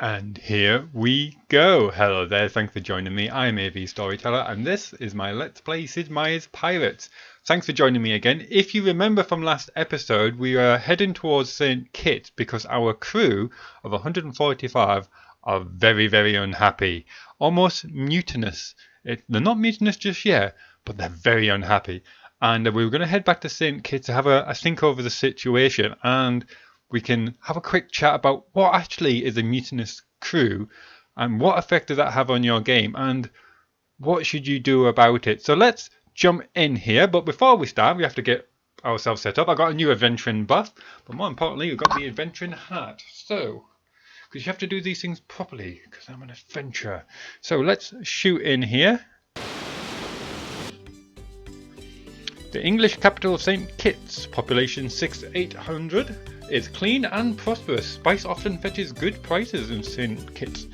And here we go. Hello there, thanks for joining me. I'm AVStoryteller and this is my Let's Play Sid Meier's Pirates. Thanks for joining me again. If you remember from last episode, we are heading towards St. Kitts because our crew of 145 are very unhappy. Almost mutinous. They're not mutinous just yet, but they're very unhappy. And we were going to head back to St. Kitts to have a think over the situation, and we can have a quick chat about what actually is a mutinous crew and what effect does that have on your game and what should you do about it. So let's jump in here, but before we start we have to get ourselves set up. I got a new adventuring buff, but more importantly we've got the adventuring hat. So because you have to do these things properly because I'm an adventurer. So let's shoot in here. The English capital of St. Kitts, population 6,800. It's clean and prosperous. Spice often fetches good prices in St. Kitts.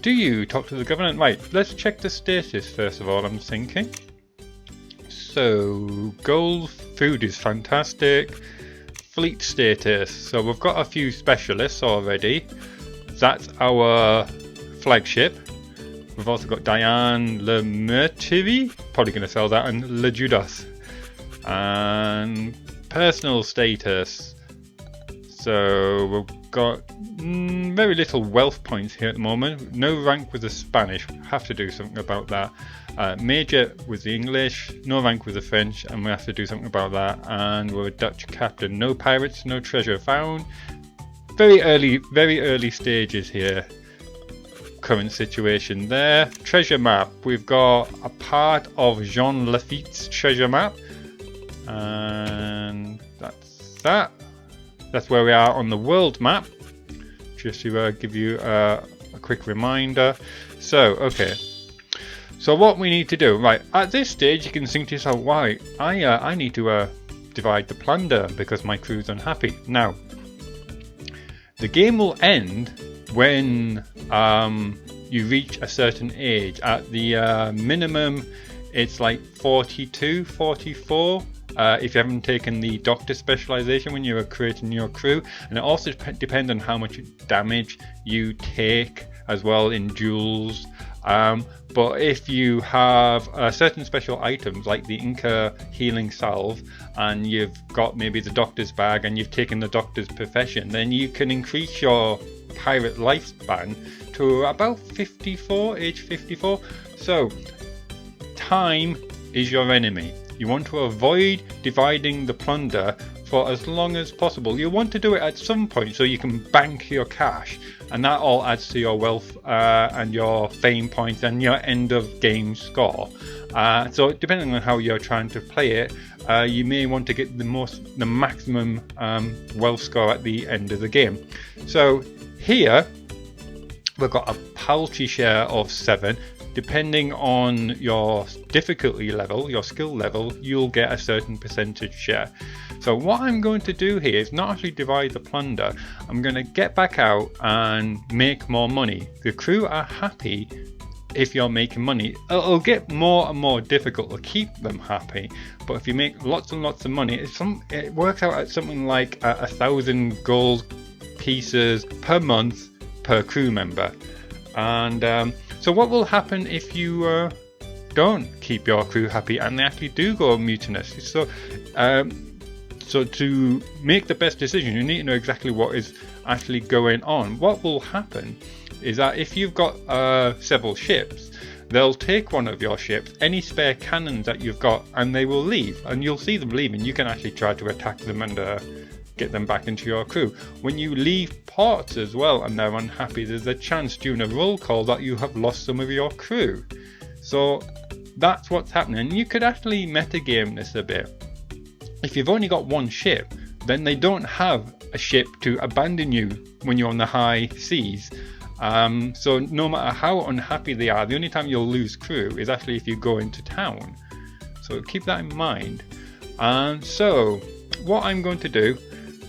Do you talk to the government? Right, let's check the status first of all, I'm thinking. So, gold food is fantastic. Fleet status. So we've got a few specialists already. That's our flagship. We've also got Diane Le Mertivi, probably going to sell that, and Le Judas. And personal status. So we've got very little wealth points here at the moment. No rank with the Spanish. We have to do something about that. Major with the English. No rank with the French, and we have to do something about that. And we're a Dutch captain. No pirates. No treasure found. Very early stages here. Current situation there. Treasure map. We've got a part of Jean Lafitte's treasure map. And that's that. That's where we are on the world map, just to give you a quick reminder. So, okay. So what we need to do, right, at this stage you can think to yourself, why, I need to divide the plunder because my crew's unhappy. Now, the game will end when you reach a certain age. At the minimum, it's like 42, 44. If you haven't taken the doctor specialization when you're creating your crew, and it also depends on how much damage you take as well in duels. But if you have certain special items like the Inca healing salve, and you've got maybe the doctor's bag and you've taken the doctor's profession, then you can increase your pirate lifespan to about 54, age 54. So time is your enemy. You want to avoid dividing the plunder for as long as possible. You want to do it at some point so you can bank your cash, and that all adds to your wealth and your fame points and your end of game score. So depending on how you're trying to play it, you may want to get the maximum wealth score at the end of the game. So here we've got a paltry share of 7. Depending on your difficulty level, your skill level, you'll get a certain percentage share. So what I'm going to do here is not actually divide the plunder. I'm going to get back out and make more money. The crew are happy if you're making money. It'll get more and more difficult to keep them happy. But if you make lots and lots of money, it works out at something like 1,000 gold pieces per month per crew member. And so what will happen if you don't keep your crew happy and they actually do go mutinous? So to make the best decision, you need to know exactly what is actually going on. What will happen is that if you've got several ships, they'll take one of your ships, any spare cannons that you've got, and they will leave. And you'll see them leaving. You can actually try to attack them and get them back into your crew. When you leave ports as well and they're unhappy, there's a chance during a roll call that you have lost some of your crew. So that's what's happening. And you could actually metagame this a bit. If you've only got one ship, then they don't have a ship to abandon you when you're on the high seas. So no matter how unhappy they are, the only time you'll lose crew is actually if you go into town. So keep that in mind. And so what I'm going to do,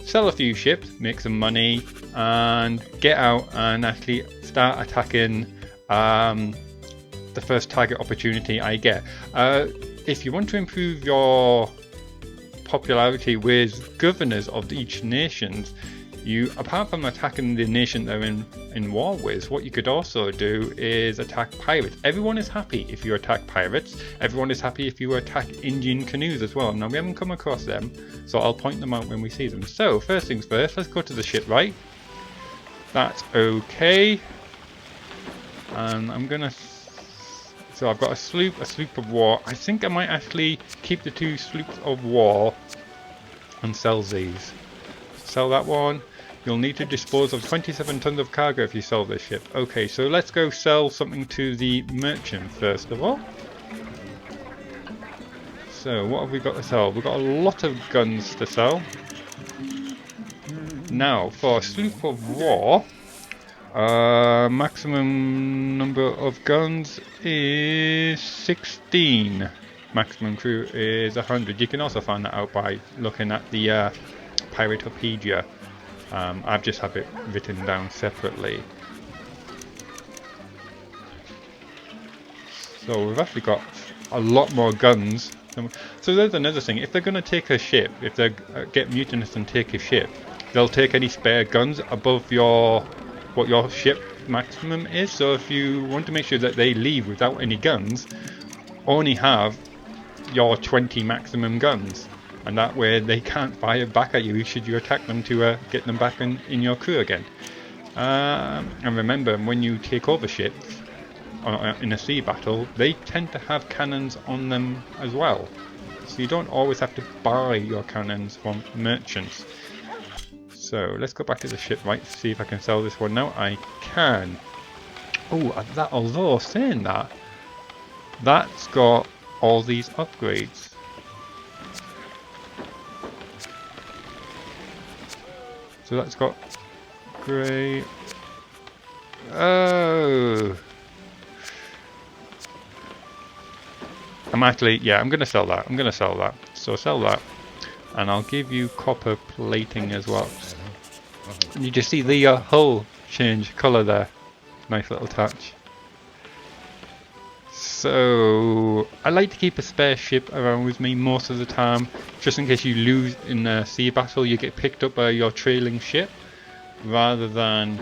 sell a few ships, make some money, and get out and actually start attacking the first target opportunity I get. If you want to improve your popularity with governors of each nations, you, apart from attacking the nation they're in war with, what you could also do is attack pirates. Everyone is happy if you attack pirates. Everyone is happy if you attack Indian canoes as well. Now, we haven't come across them, so I'll point them out when we see them. So, first things first, let's go to the shipwright. That's okay. And I'm gonna... So I've got a sloop of war. I think I might actually keep the 2 sloops of war and sell these. Sell that one. You'll need to dispose of 27 tons of cargo if you sell this ship. Okay, so let's go sell something to the merchant first of all. So what have we got to sell? We've got a lot of guns to sell. Now, for a sloop of war, maximum number of guns is 16. Maximum crew is 100. You can also find that out by looking at the pirate-o-pedia. I've just have it written down separately. So we've actually got a lot more guns. So there's another thing. If they're going to take a ship, if they get Mutinous and take a ship, they'll take any spare guns above what your ship maximum is. So if you want to make sure that they leave without any guns, only have your 20 maximum guns. And that way they can't fire back at you should you attack them to get them back in your crew again. And remember, when you take over ships in a sea battle, they tend to have cannons on them as well. So you don't always have to buy your cannons from merchants. So let's go back to the shipwright to see if I can sell this one now. I can. Oh, that, although saying that, that's got all these upgrades. So that's got grey. Oh, I'm actually, yeah, I'm gonna sell that. I'm gonna sell that. So sell that, and I'll give you copper plating as well. And you just see the hull change colour there. Nice little touch. So I like to keep a spare ship around with me most of the time, just in case you lose in a sea battle. You get picked up by your trailing ship rather than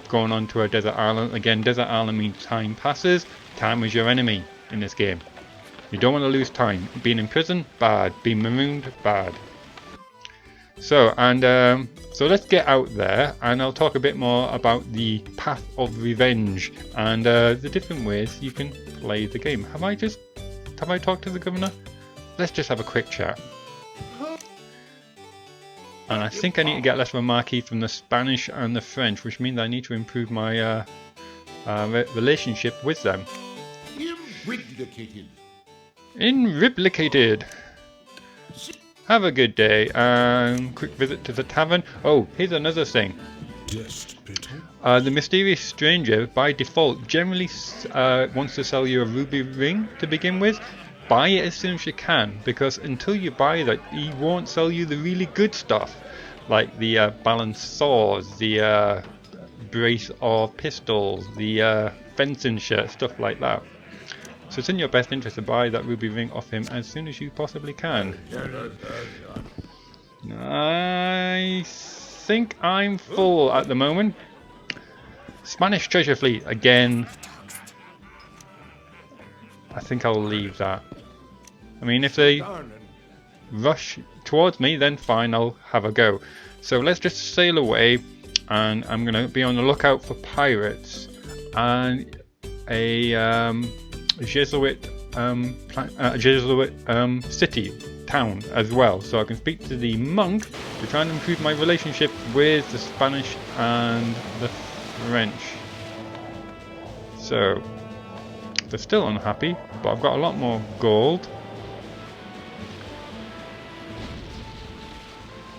going on to a desert island. Again, desert island means time passes. Time is your enemy in this game. You don't want to lose time. Being in prison, bad. Being marooned, bad. So, and so let's get out there, and I'll talk a bit more about the path of revenge and the different ways you can play the game. Have I talked to the governor? Let's just have a quick chat. And I think I need to get less of a marquee from the Spanish and the French, which means I need to improve my relationship with them. Irreplicated. Have a good day. Quick visit to the tavern. Oh, here's another thing. The mysterious stranger, by default, generally wants to sell you a ruby ring to begin with. Buy it as soon as you can, because until you buy that, he won't sell you the really good stuff, like the balanced swords, the brace of pistols, the fencing shirt, stuff like that. So it's in your best interest to buy that ruby ring off him as soon as you possibly can. I think I'm full at the moment. Spanish treasure fleet again. I think I'll leave that. I mean, if they rush towards me, then fine, I'll have a go. So let's just sail away, and I'm going to be on the lookout for pirates and a Jesuit city, town as well, so I can speak to the monk to try and improve my relationship with the Spanish and the French. So they're still unhappy, but I've got a lot more gold.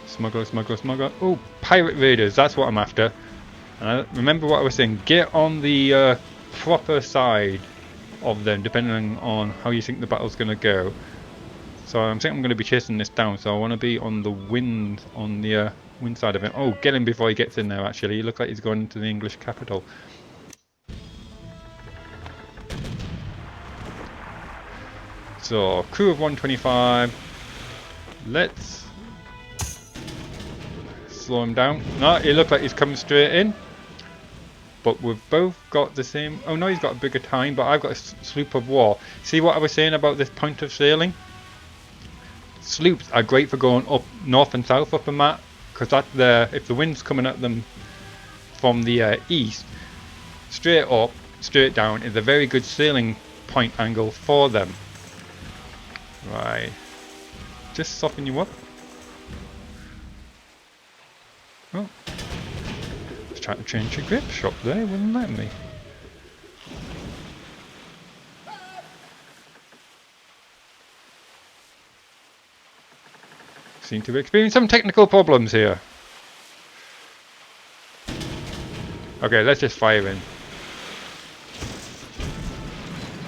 Smuggler, smuggler, smuggler. Oh, pirate raiders, that's what I'm after. And remember what I was saying, get on the proper side of them, depending on how you think the battle's going to go. So I think I'm going to be chasing this down, so I want to be on the wind, on the wind side of it. Oh, get him before he gets in there, actually. He looks like he's going into the English capital. So, crew of 125. Let's slow him down. No, it looks like he's coming straight in. But we've both got the same... Oh no, he's got a bigger time, but I've got a sloop of war. See what I was saying about this point of sailing? Sloops are great for going up north and south up a map, because if the wind's coming at them from the east, straight up, straight down is a very good sailing point angle for them. Right. Just soften you up. Oh. Just trying to change your grip shot there, wouldn't let me. Seem to be experiencing some technical problems here. Okay, let's just fire in.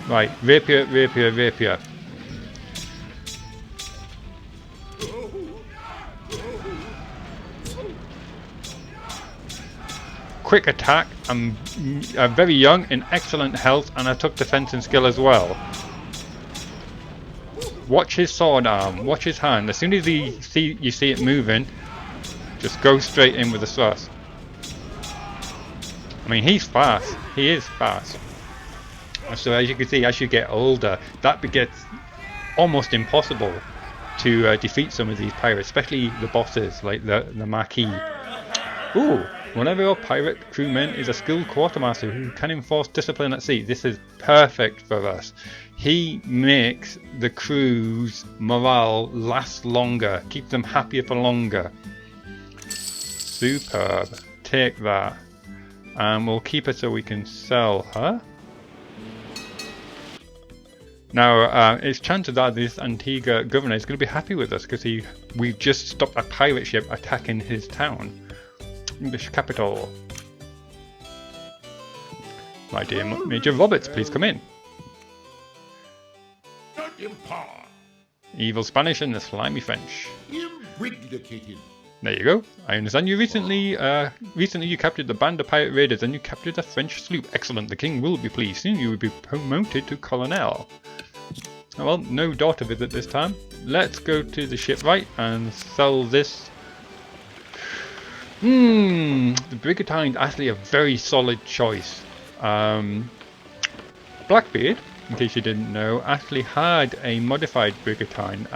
Right, rapier, rapier, rapier. Quick attack. I'm very young, in excellent health, and I took defense and skill as well. Watch his sword arm, watch his hand. As soon as you see it moving, just go straight in with the thrust. I mean, he's fast. He is fast. So as you can see, as you get older, that gets almost impossible to defeat some of these pirates, especially the bosses like the Marquis. Ooh, one of your pirate crewmen is a skilled quartermaster who can enforce discipline at sea. This is perfect for us. He makes the crew's morale last longer, keep them happier for longer. Superb. Take that. And we'll keep her so we can sell her. Now, it's chances are this Antigua governor is going to be happy with us because we've just stopped a pirate ship attacking his town. English capital. My dear Major Roberts, please come in. Evil Spanish and the slimy French. There you go. I understand you recently you captured the band of pirate raiders and you captured a French sloop. Excellent. The king will be pleased. Soon you will be promoted to colonel. Oh, well, no daughter visit this time. Let's go to the shipwright and sell this. The Brigantine's actually a very solid choice. Blackbeard, in case you didn't know, actually had a modified brigantine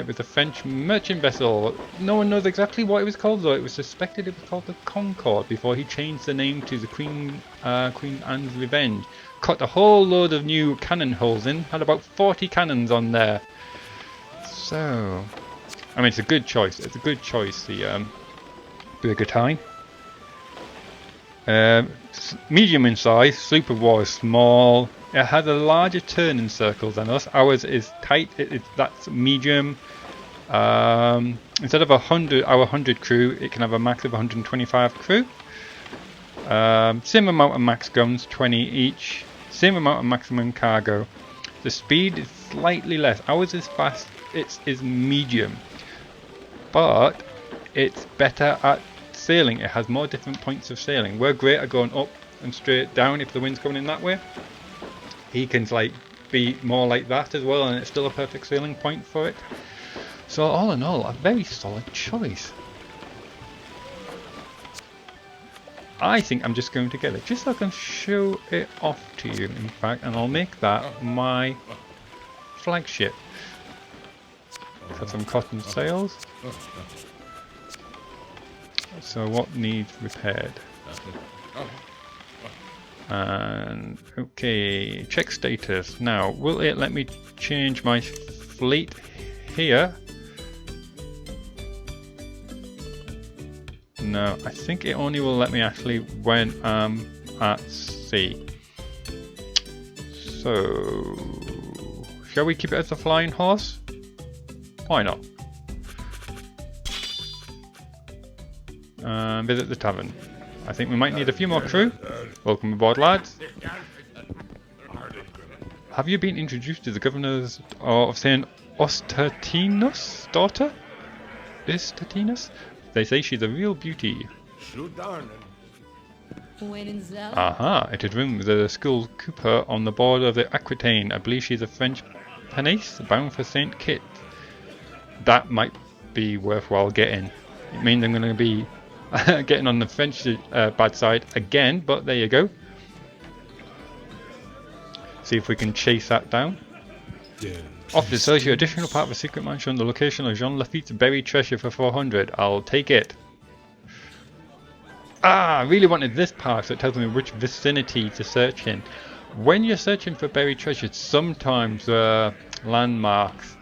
with a French merchant vessel. No one knows exactly what it was called, though. It was suspected it was called the Concorde before he changed the name to the Queen Anne's Revenge. Cut a whole load of new cannon holes in, had about 40 cannons on there. So, I mean, it's a good choice. It's a good choice, the brigantine. Medium in size, sloop of war is small. It has a larger turning circle than us. Ours is tight. That's medium. Instead of our 100 crew, it can have a max of 125 crew. Same amount of max guns, 20 each. Same amount of maximum cargo. The speed is slightly less. Ours is fast. It is medium, but it's better at sailing. It has more different points of sailing. We're great at going up and straight down if the wind's coming in that way. He can be more like that as well, and it's still a perfect sailing point for it. So all in all, a very solid choice. I think I'm just going to get it, just so I can show it off to you, in fact, and I'll make that my flagship. Got some cotton sails. So what needs repaired? And okay, check status. Now, will it let me change my fleet here? No, I think it only will let me actually when I'm at sea. So, shall we keep it as a flying horse? Why not? Visit the tavern. I think we might need a few more crew. Welcome aboard, lads. Have you been introduced to the governors of St. Mutinous' daughter? Mutinous? They say she's a real beauty. Aha, it is room with a skilled cooper on the board of the Aquitaine. I believe she's a French pinnace bound for St. Kitts. That might be worthwhile getting. It means I'm going to be Getting on the French bad side again, but there you go. See if we can chase that down. Yeah. Officer sells you additional part of a secret mansion on the location of Jean Lafitte's buried treasure for 400. I'll take it. Ah, I really wanted this part, so it tells me which vicinity to search in. When you're searching for buried treasure, sometimes landmarks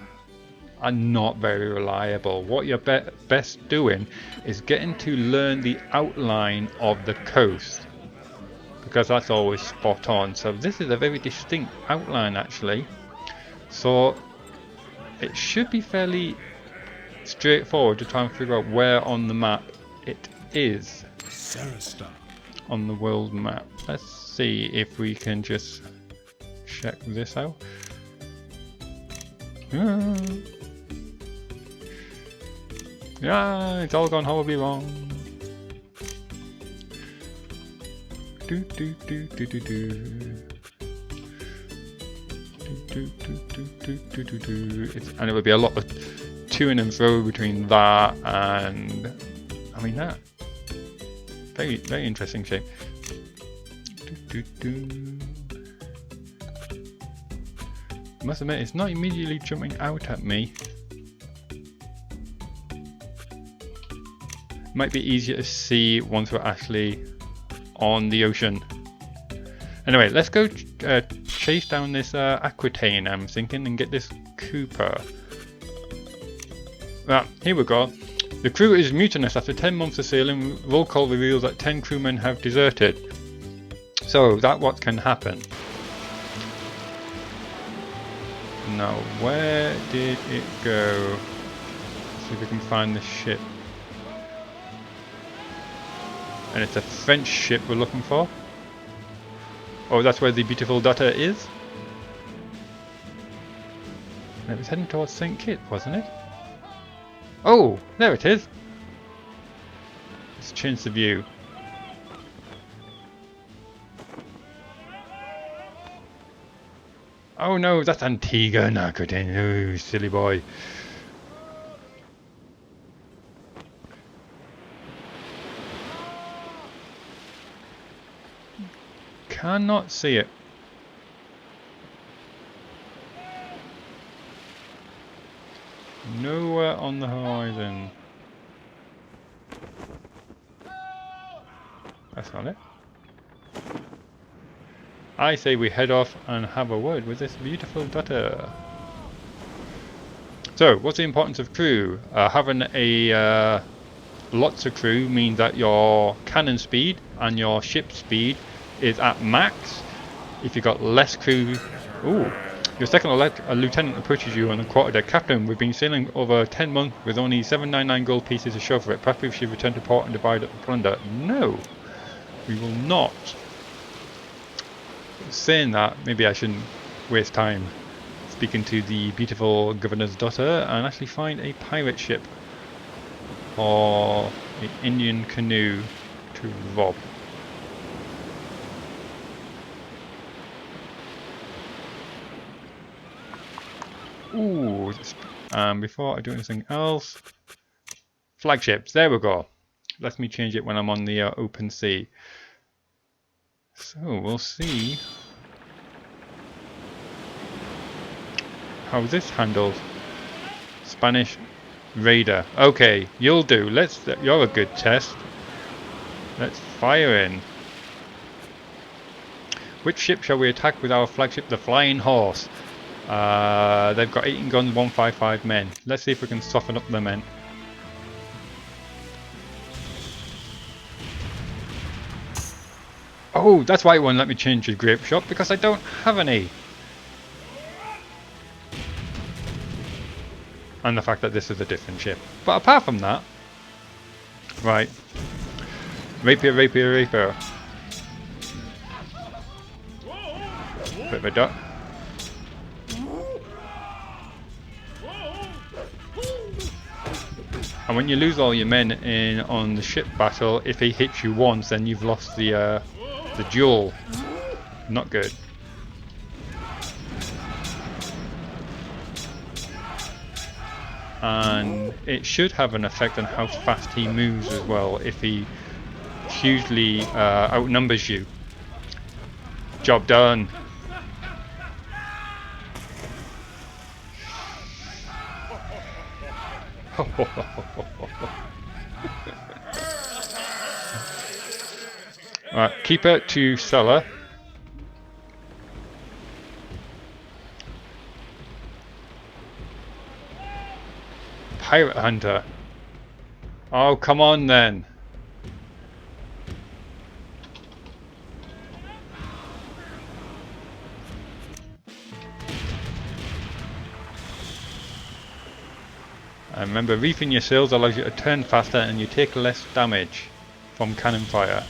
are not very reliable. What you're best doing is getting to learn the outline of the coast, because that's always spot on. So this is a very distinct outline actually. So it should be fairly straightforward to try and figure out where on the map it is. On the world map. Let's see if we can just check this out. Yeah, it's all gone horribly wrong. And it would be a lot of to and fro between that and, I mean, that very, very interesting shape. Must admit, it's not immediately jumping out at me. Might be easier to see once we're actually on the ocean. Anyway, let's go chase down this Aquitaine, I'm thinking, and get this Cooper. Ah, here we go. The crew is mutinous after 10 months of sailing. Roll call reveals that 10 crewmen have deserted. So, that what can happen. Now, where did it go? Let's see if we can find the ship. And it's a French ship we're looking for. Oh, that's where the beautiful daughter is? And it was heading towards St. Kitts, wasn't it? Oh, there it is. Let's change the view. Oh no, that's Antigua and Aquitaine. Oh, silly boy. Cannot see it. Nowhere on the horizon. That's not it. I say we head off and have a word with this beautiful daughter. So, what's the importance of crew? Having a lots of crew means that your cannon speed and your ship speed is at max. If you've got less crew, ooh, your second lieutenant approaches you on the quarterdeck. Captain, we've been sailing over 10 months with only 799 gold pieces to show for it. Perhaps we should return to port and divide up the plunder. No, we will not. Saying that, maybe I shouldn't waste time speaking to the beautiful governor's daughter and actually find a pirate ship or an Indian canoe to rob. Ooh, before I do anything else, flagships, there we go. Let me change it when I'm on the open sea. So we'll see how this handles. Spanish raider. Okay, you'll do. You're a good test. Let's fire in. Which ship shall we attack with our flagship, the Flying Horse? They've got 18 guns, 155 men. Let's see if we can soften up the men. Oh, that's why it won't let me change the grape shot, because I don't have any. And the fact that this is a different ship. But apart from that, right. Rapier, rapier, rapier. Bit of a duck. And when you lose all your men on the ship battle, if he hits you once, then you've lost the duel. Not good. and it should have an effect on how fast he moves as well if he hugely outnumbers you. Job done. Right, keeper to seller. Pirate hunter. Oh, come on then. And remember, reefing your sails allows you to turn faster and you take less damage from cannon fire.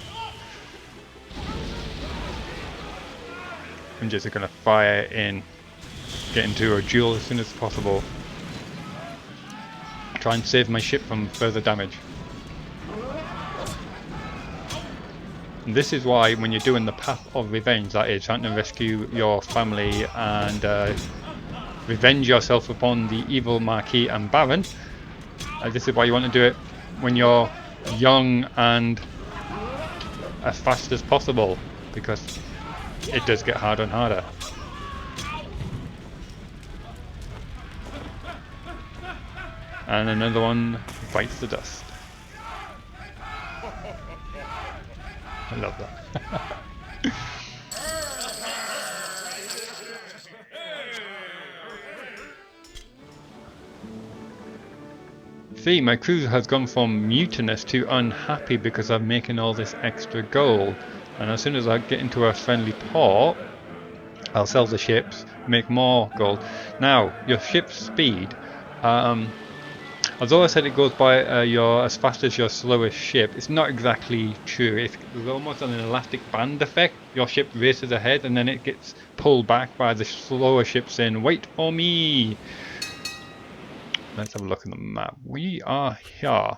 I'm just going to fire in, get into a duel as soon as possible. Try and save my ship from further damage. And this is why when you're doing the path of revenge, that is trying to rescue your family and revenge yourself upon the evil Marquis and Baron, this is why you want to do it when you're young and as fast as possible, because it does get harder and harder. And another one bites the dust. I love that. See, my crew has gone from mutinous to unhappy because I'm making all this extra gold. And as soon as I get into a friendly port, I'll sell the ships, make more gold. Now, your ship's speed, although I said it goes by as fast as your slowest ship, it's not exactly true. It's almost an elastic band effect. Your ship races ahead and then it gets pulled back by the slower ship saying, "Wait for me." Let's have a look at the map. We are here.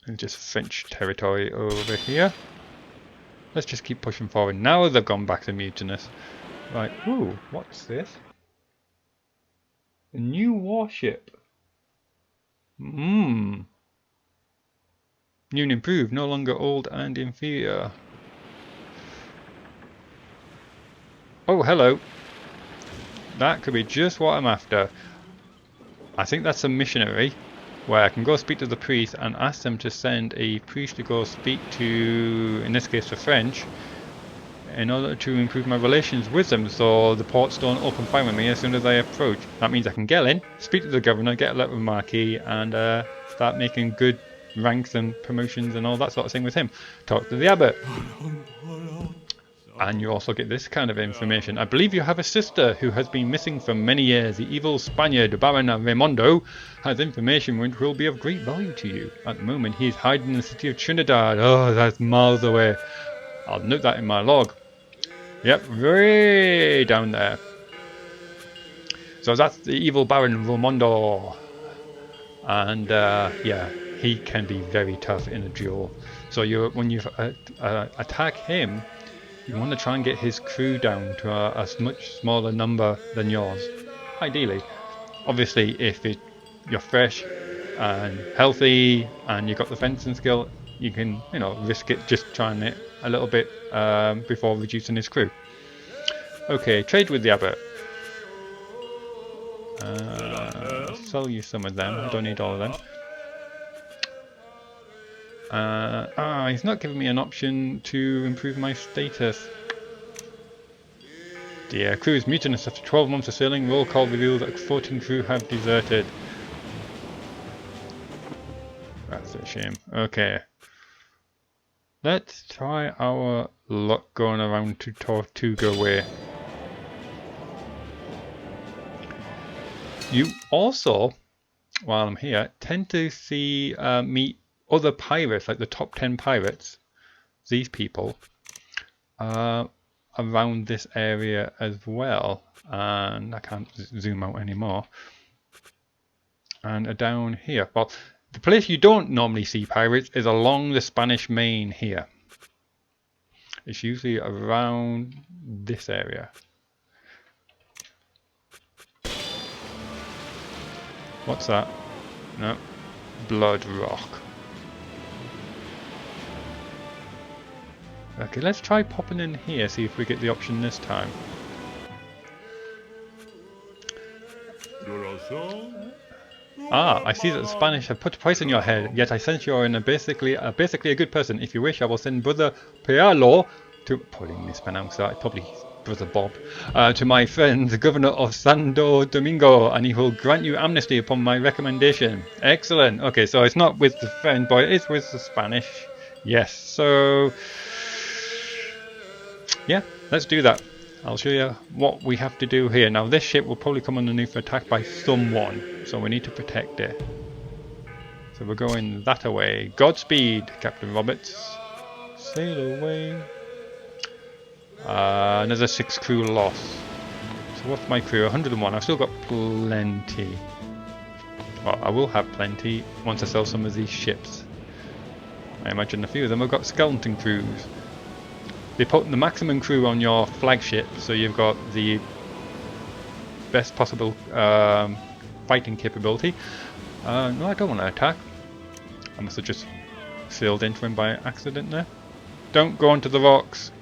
And just French territory over here. Let's just keep pushing forward. Now they've gone back to mutinous. Right, ooh, what's this? A new warship. New and improved, no longer old and inferior. Oh, hello. That could be just what I'm after. I think that's a missionary, where I can go speak to the priest and ask them to send a priest to go speak to, in this case, the French, in order to improve my relations with them, so the ports don't open fire on me as soon as I approach. That means I can get in, speak to the governor, get a letter of Marquis, and start making good ranks and promotions and all that sort of thing with him. Talk to the abbot. And you also get this kind of information. I believe you have a sister who has been missing for many years. The evil Spaniard, Baron Raimondo, has information which will be of great value to you. At the moment, he is hiding in the city of Trinidad. Oh, that's miles away. I'll note that in my log. Yep, way down there. So that's the evil Baron Raimondo. And yeah, he can be very tough in a duel. So when you attack him, you want to try and get his crew down to a much smaller number than yours, ideally. Obviously, if you're fresh and healthy and you've got the fencing skill, you can, risk it just trying it a little bit before reducing his crew. Okay, trade with the abbot. I'll sell you some of them. I don't need all of them. He's not giving me an option to improve my status. The crew is mutinous after 12 months of sailing. Roll call reveals that 14 crew have deserted. That's a shame. Okay. Let's try our luck going around to Tortuga Way. You also, while I'm here, tend to see meet other pirates, like the top 10 pirates, these people, around this area as well. And I can't zoom out anymore. And down here. Well, the place you don't normally see pirates is along the Spanish Main here. It's usually around this area. What's that? No. Blood rock. Okay, let's try popping in here, see if we get the option this time. Ah, I see that the Spanish have put a price on your head, yet I sense you're in basically a good person. If you wish, I will send Brother Pialo to... Probably mispronounced that, probably Brother Bob. To my friend, the Governor of Santo Domingo, and he will grant you amnesty upon my recommendation. Excellent. Okay, so it's not with the friend, but it is with the Spanish. Yes, so... yeah, let's do that. I'll show you what we have to do here. Now this ship will probably come underneath attack by someone, so we need to protect it. So we're going that away. Godspeed, Captain Roberts. Sail away. Another 6 crew loss. So what's my crew? 101. I've still got plenty. Well, I will have plenty once I sell some of these ships. I imagine a few of them have got skeleton crews. They put the maximum crew on your flagship, so you've got the best possible fighting capability. No, I don't want to attack. I must have just sailed into him by accident there. Don't go onto the rocks.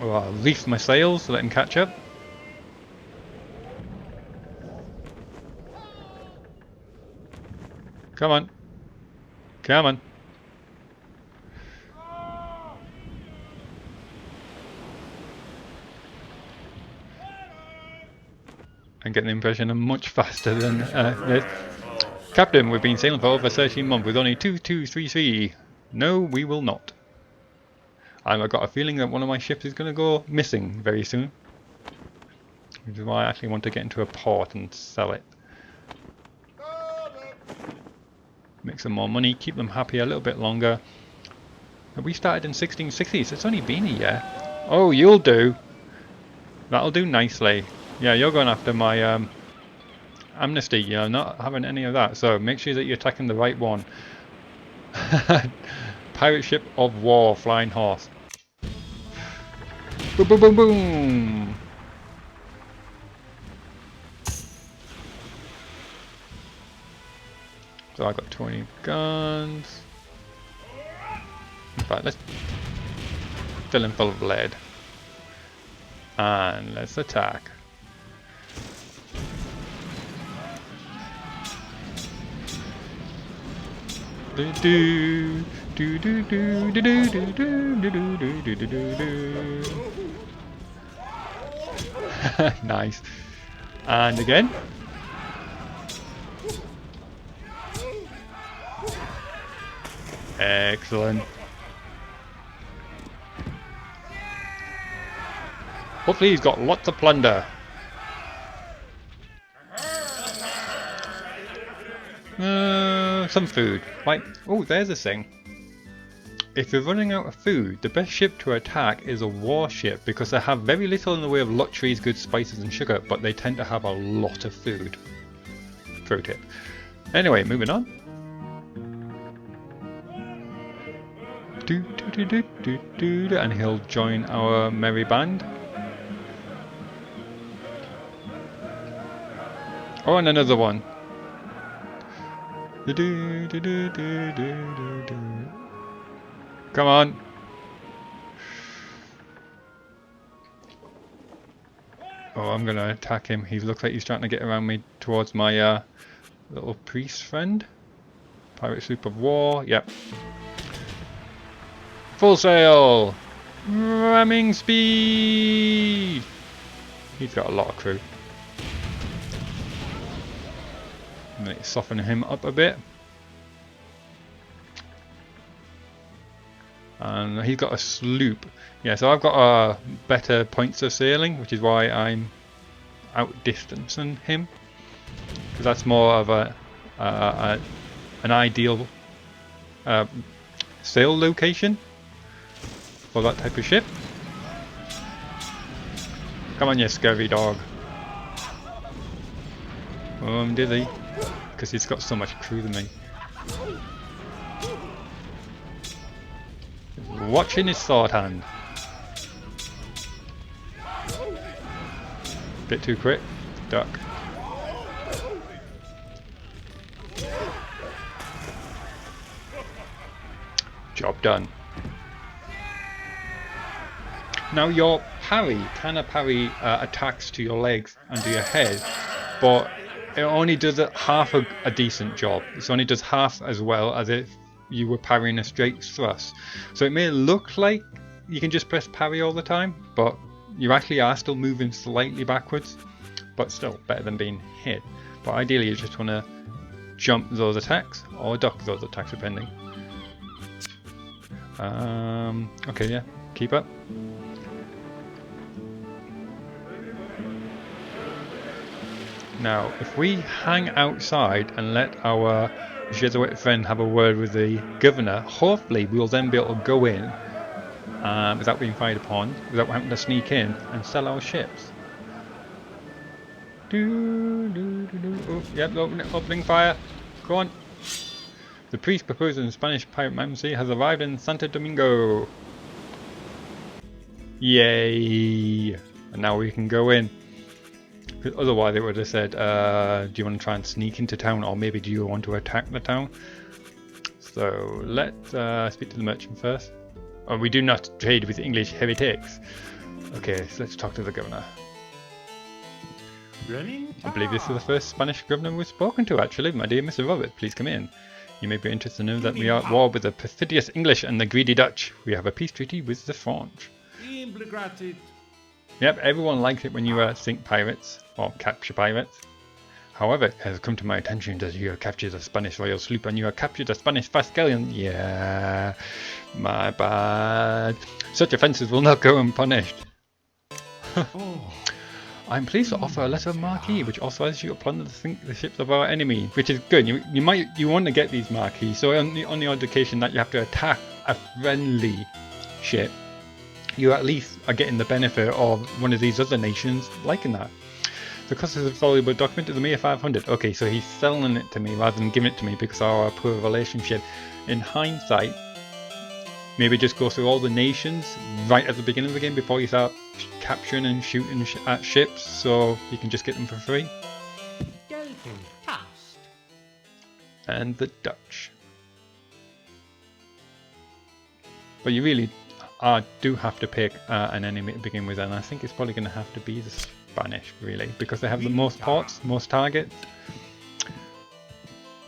Or I'll reef my sails to let him catch up. Come on. Come on. I'm getting the impression I'm much faster than this. Captain, we've been sailing for over 13 months with only 2233. No, we will not. I've got a feeling that one of my ships is going to go missing very soon. Which is why I actually want to get into a port and sell it. Make some more money, keep them happy a little bit longer. We started in 1660, so it's only been a year. Oh, you'll do. That'll do nicely. Yeah, you're going after my amnesty. You're not having any of that, so make sure that you're attacking the right one. Pirate ship of war, flying horse. Boom, boom, boom, boom. So I got 20 guns. In fact, let's fill him full of lead. And let's attack. Nice. And again. Excellent. Hopefully he's got lots of plunder. Some food. Right. Oh, there's a thing. If you're running out of food, the best ship to attack is a warship because they have very little in the way of luxuries, goods, spices and sugar, but they tend to have a lot of food. Pro tip. Anyway, moving on. And he'll join our merry band. Oh, and another one. Come on. Oh, I'm going to attack him. He looks like he's trying to get around me towards my little priest friend. Pirate sloop of war. Yep. Full sail! Ramming speed! He's got a lot of crew. Let's soften him up a bit. And he's got a sloop. Yeah, so I've got better points of sailing, which is why I'm outdistancing him. Because that's more of an ideal sail location for that type of ship. Come on, you scurvy dog. Oh, I'm dizzy. Because he's got so much crew than me. watching his sword hand. Bit too quick. Duck. Job done. Now your parry can parry attacks to your legs and to your head, but it only does half a decent job. It only does half as well as if you were parrying a straight thrust. So it may look like you can just press parry all the time, but you actually are still moving slightly backwards, but still better than being hit. But ideally you just want to jump those attacks or duck those attacks depending. Okay, yeah, keep up. Now, if we hang outside and let our Jesuit friend have a word with the governor, hopefully we'll then be able to go in without being fired upon, without having to sneak in and sell our ships. Oh, yep, opening fire. Go on. The priest proposed in Spanish pirate embassy has arrived in Santo Domingo. Yay! And now we can go in. Otherwise it would have said, do you want to try and sneak into town, or maybe do you want to attack the town? So let's speak to the merchant first. Oh, we do not trade with English heretics. Okay, so let's talk to the governor. I believe this is the first Spanish governor we've spoken to, actually. My dear Mr. Robert, please come in. You may be interested to know that we are at war with the perfidious English and the greedy Dutch. We have a peace treaty with the French. Yep, everyone likes it when you sink pirates, or capture pirates. However, it has come to my attention that you have captured a Spanish royal sloop and you have captured a Spanish fast galleon. Yeah, my bad. Such offences will not go unpunished. I'm pleased to offer a letter of marque which authorizes you to plunder the ships of our enemy, which is good. You want to get these marques, so on the odd occasion that you have to attack a friendly ship, you at least are getting the benefit of one of these other nations liking that. The cost of the valuable document is a mere 500. Okay, so he's selling it to me rather than giving it to me because of our poor relationship. In hindsight, maybe just go through all the nations right at the beginning of the game before you start capturing and shooting at ships, so you can just get them for free. And the Dutch. But you really do have to pick an enemy to begin with, and I think it's probably going to have to be the Spanish, really, because they have the most ports, most targets.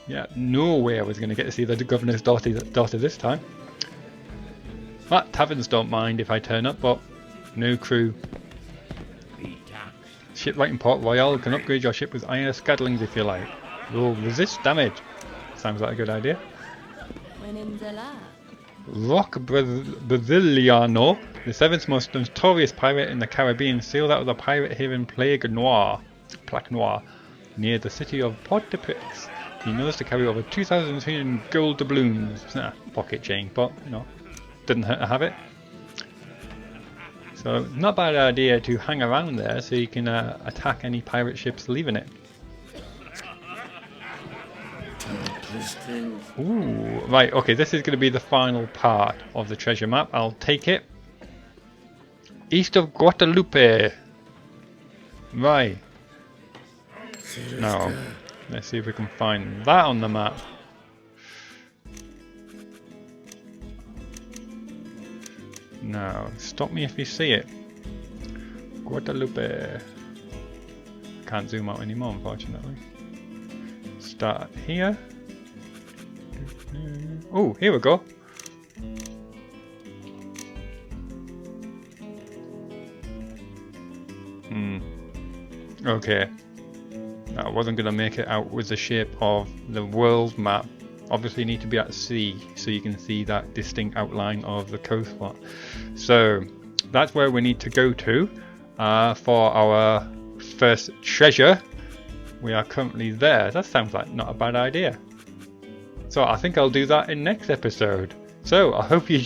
Yeah, no way I was going to get to see the governor's daughter this time. But taverns don't mind if I turn up, but no crew. Ship right in Port Royal can upgrade your ship with iron scuttlings if you like. Will resist damage. Sounds like a good idea. Rock Braziliano, the seventh most notorious pirate in the Caribbean, sailed out of the pirate haven Plaque Noire, near the city of Port-de-Pix. He knows to carry over 2,300 gold doubloons. Pocket chain, but you know, didn't hurt to have it. So not a bad idea to hang around there so you can attack any pirate ships leaving it. Ooh, right, okay, this is going to be the final part of the treasure map. I'll take it. East of Guadalupe. Right. Now, let's see if we can find that on the map. Now, stop me if you see it. Guadalupe. Can't zoom out anymore, unfortunately. Start here. Oh, here we go. Okay. I wasn't going to make it out with the shape of the world map. Obviously you need to be at sea so you can see that distinct outline of the coastline. So that's where we need to go to for our first treasure. We are currently there. That sounds like not a bad idea. So I think I'll do that in next episode. So I hope you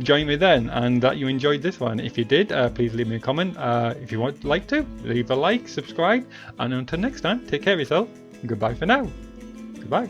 join me then and that you enjoyed this one. If you did, please leave me a comment. If you would like to, leave a like, subscribe, and until next time, take care of yourself. Goodbye for now. Goodbye.